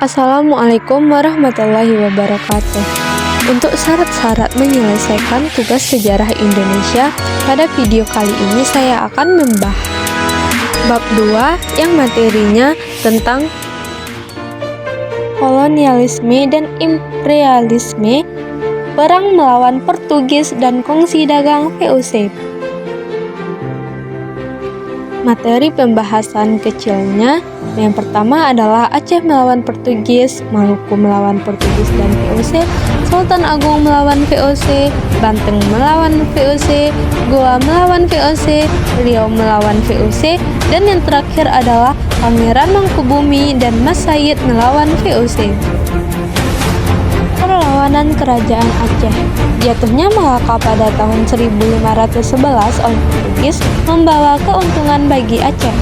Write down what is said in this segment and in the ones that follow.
Assalamualaikum warahmatullahi wabarakatuh. Untuk syarat-syarat menyelesaikan tugas sejarah Indonesia, pada video kali ini saya akan membahas bab 2 yang materinya tentang kolonialisme dan imperialisme, perang melawan Portugis dan kongsi dagang VOC. Materi pembahasan kecilnya yang pertama adalah Aceh melawan Portugis, Maluku melawan Portugis dan VOC, Sultan Agung melawan VOC, Banten melawan VOC, Goa melawan VOC, Riau melawan VOC, dan yang terakhir adalah Pangeran Mangkubumi dan Mas Said melawan VOC. Perlawanan Kerajaan Aceh. Jatuhnya Malaka pada tahun 1511 oleh Portugis membawa keuntungan bagi Aceh.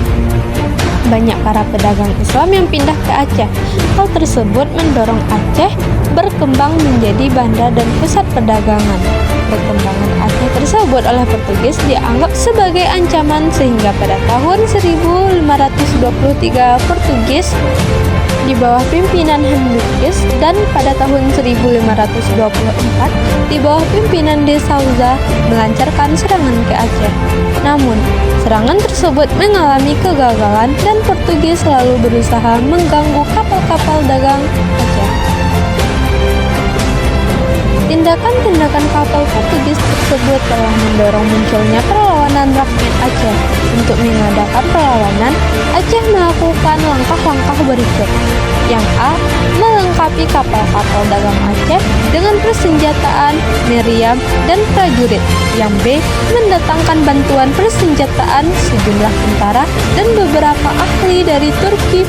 Banyak para pedagang Islam yang pindah ke Aceh. Hal tersebut mendorong Aceh berkembang menjadi bandar dan pusat perdagangan. Perkembangan Aceh tersebut oleh Portugis dianggap sebagai ancaman sehingga pada tahun 1523 Portugis di bawah pimpinan Hendriks dan pada tahun 1524 di bawah pimpinan De Souza melancarkan serangan ke Aceh. Namun, serangan tersebut mengalami kegagalan dan Portugis selalu berusaha mengganggu kapal-kapal dagang Aceh. Tindakan-tindakan kapal Portugis tersebut telah mendorong munculnya perlawanan rakyat Aceh. Untuk mengadakan perlawanan, Aceh melakukan langkah-langkah berikut. Yang A. Melengkapi kapal-kapal dagang Aceh dengan persenjataan, meriam, dan prajurit. Yang B. Mendatangkan bantuan persenjataan sejumlah tentara dan beberapa ahli dari Turki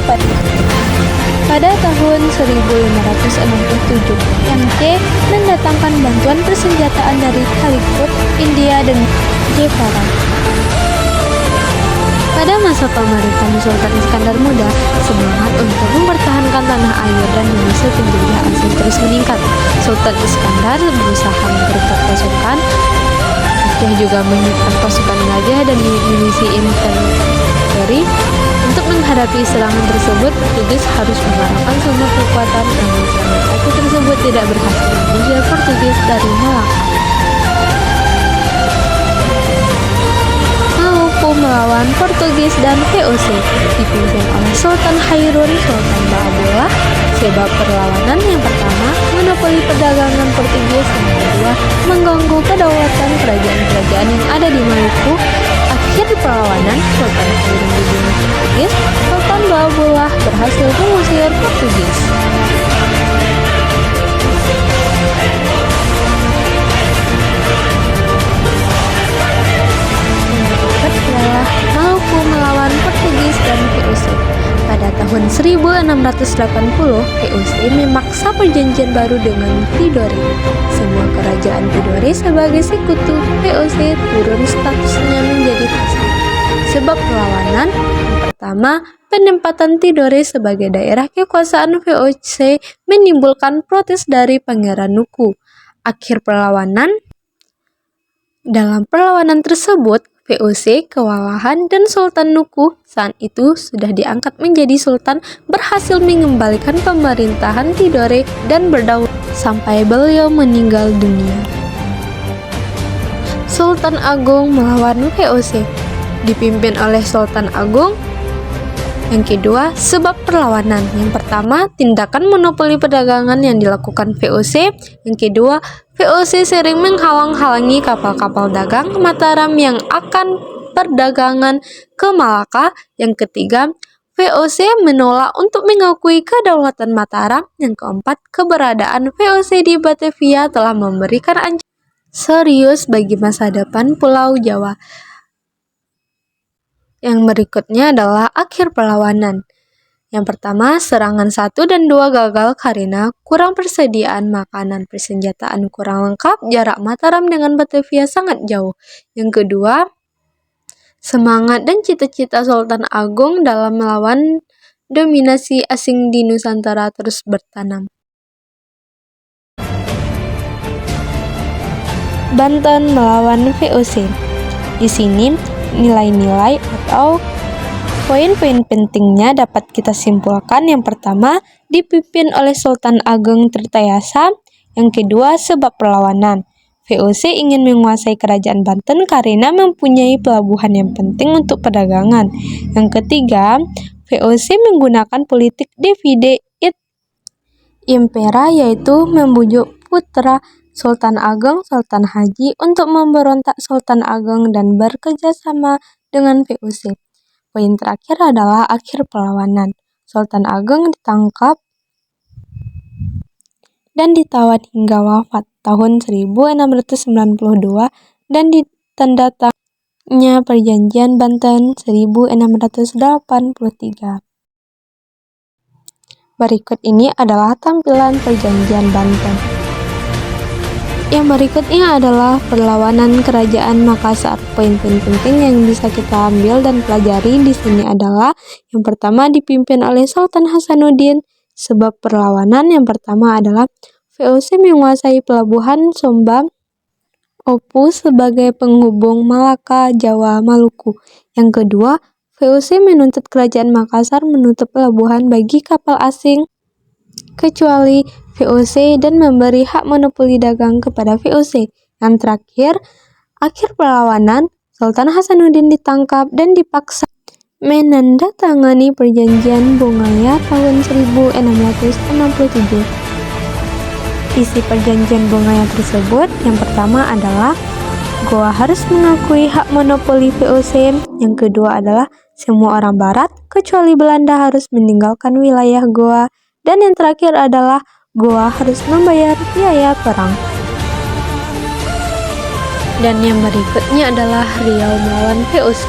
pada tahun 1567. Yang C. Mendatangkan bantuan persenjataan dari Calicut, India, dan Jepara. Pada masa pemerintahan Sultan Iskandar Muda, semangat untuk mempertahankan tanah air dan mengusir penjajah asing terus meningkat. Sultan Iskandar berusaha memperkuat pasukan. Aceh juga menyiapkan pasukan gajah dan milisi infanteri. Untuk menghadapi serangan tersebut, Portugis harus mengerahkan semua kekuatan, namun serangan Aceh tersebut tidak berhasil mengusir Portugis dari Malaka. Melawan Portugis dan VOC dipimpin oleh Sultan Hairun, Sultan Baabullah. Sebab perlawanan yang pertama, monopoli perdagangan Portugis, yang kedua, mengganggu kedaulatan kerajaan-kerajaan yang ada di Maluku. Akhir perlawanan, Sultan Hairun dibunuh Portugis, Sultan Baabullah berhasil mengusir Portugis. Maluku melawan Portugis dan VOC. Pada tahun 1680, VOC memaksa perjanjian baru dengan Tidore. Semua kerajaan Tidore sebagai sekutu VOC turun statusnya menjadi vassal. Sebab perlawanan yang pertama, penempatan Tidore sebagai daerah kekuasaan VOC menimbulkan protes dari Pangeran Nuku. Akhir perlawanan. Dalam perlawanan tersebut, VOC kewalahan dan Sultan Nuku saat itu sudah diangkat menjadi sultan berhasil mengembalikan pemerintahan Tidore dan berdaulat sampai beliau meninggal dunia. Sultan Agung melawan VOC dipimpin oleh Sultan Agung. Yang kedua, sebab perlawanan. Yang pertama, tindakan monopoli perdagangan yang dilakukan VOC. Yang kedua, VOC sering menghalang-halangi kapal-kapal dagang Mataram yang akan perdagangan ke Malaka. Yang ketiga, VOC menolak untuk mengakui kedaulatan Mataram. Yang keempat, keberadaan VOC di Batavia telah memberikan ancaman serius bagi masa depan Pulau Jawa. Yang berikutnya adalah akhir perlawanan. Yang pertama, serangan 1 dan 2 gagal karena kurang persediaan makanan, persenjataan kurang lengkap, jarak Mataram dengan Batavia sangat jauh. Yang kedua, semangat dan cita-cita Sultan Agung dalam melawan dominasi asing di Nusantara terus bertanam. Banten melawan VOC. Di sini, nilai-nilai atau Poin-poin pentingnya dapat kita simpulkan. Yang pertama, dipimpin oleh Sultan Ageng Tirtayasa. Yang kedua, sebab perlawanan. VOC ingin menguasai kerajaan Banten karena mempunyai pelabuhan yang penting untuk perdagangan. Yang ketiga, VOC menggunakan politik divide et impera, yaitu membujuk putra Sultan Ageng, Sultan Haji, untuk memberontak Sultan Ageng dan bekerja sama dengan VOC. Poin terakhir adalah akhir perlawanan. Sultan Ageng ditangkap dan ditawan hingga wafat tahun 1692 dan ditandatangani Perjanjian Banten 1683. Berikut ini adalah tampilan Perjanjian Banten. Yang berikutnya adalah perlawanan Kerajaan Makassar. Poin-poin penting yang bisa kita ambil dan pelajari di sini adalah yang pertama, dipimpin oleh Sultan Hasanuddin. Sebab perlawanan yang pertama adalah VOC menguasai pelabuhan Sumba Opu sebagai penghubung Malaka, Jawa, Maluku. Yang kedua, VOC menuntut Kerajaan Makassar menutup pelabuhan bagi kapal asing kecuali VOC dan memberi hak monopoli dagang kepada VOC. Yang terakhir, akhir perlawanan, Sultan Hasanuddin ditangkap dan dipaksa menandatangani Perjanjian Bongaya tahun 1667. Isi Perjanjian Bongaya tersebut yang pertama adalah Goa harus mengakui hak monopoli VOC. Yang kedua adalah semua orang Barat kecuali Belanda harus meninggalkan wilayah Goa. Dan yang terakhir adalah Goa harus membayar biaya perang. Dan yang berikutnya adalah Riau melawan VOC.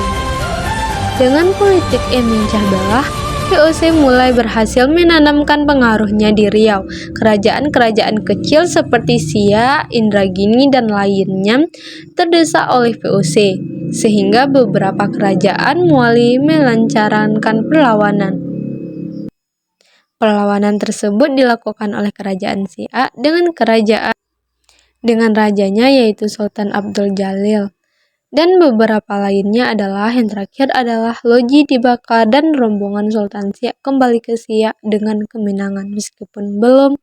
Dengan politik yang memecah belah, VOC mulai berhasil menanamkan pengaruhnya di Riau. Kerajaan-kerajaan kecil seperti Siak, Indragiri, dan lainnya terdesak oleh VOC, sehingga beberapa kerajaan mulai melancarkan perlawanan. Perlawanan tersebut dilakukan oleh kerajaan Siak dengan rajanya yaitu Sultan Abdul Jalil. Dan beberapa lainnya adalah yang terakhir adalah Loji dibakar dan rombongan Sultan Siak kembali ke Siak dengan kemenangan meskipun belum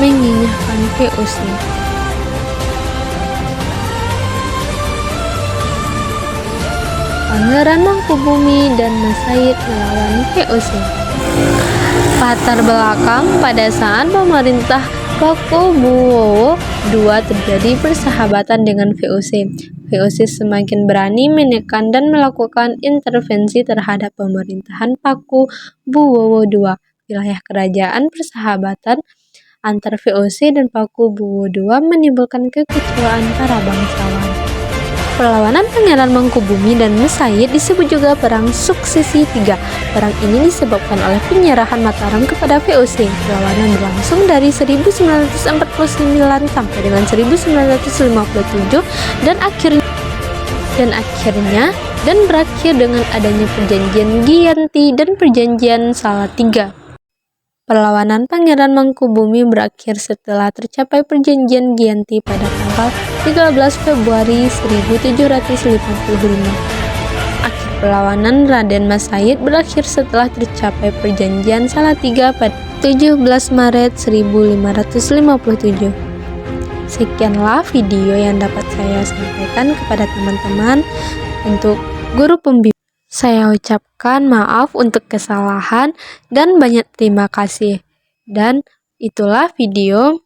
menginginkan VOC. Pangeran Mangkubumi dan Mas Said melawan VOC. Latar belakang: pada saat pemerintah Pakubuwono II terjadi persahabatan dengan VOC. VOC semakin berani menekan dan melakukan intervensi terhadap pemerintahan Pakubuwono II. Wilayah kerajaan persahabatan antar VOC dan Pakubuwono II menimbulkan kekecewaan para bangsawan. Perlawanan Pangeran Mangkubumi dan Mas Said disebut juga Perang Suksesi III. Perang ini disebabkan oleh penyerahan Mataram kepada VOC. Perlawanan berlangsung dari 1949 sampai dengan 1957 dan berakhir dengan adanya Perjanjian Giyanti dan Perjanjian Salatiga. Perlawanan Pangeran Mangkubumi berakhir setelah tercapai Perjanjian Giyanti pada tanggal 13 Februari 1755. Akhir perlawanan Raden Mas Said berakhir setelah tercapai Perjanjian Salatiga pada 17 Maret 1557. Sekianlah video yang dapat saya sampaikan kepada teman-teman. Untuk guru pembimbing, saya ucapkan maaf untuk kesalahan dan banyak terima kasih. Dan itulah video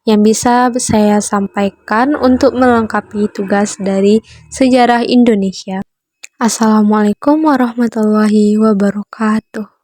yang bisa saya sampaikan untuk melengkapi tugas dari sejarah Indonesia. Assalamualaikum warahmatullahi wabarakatuh.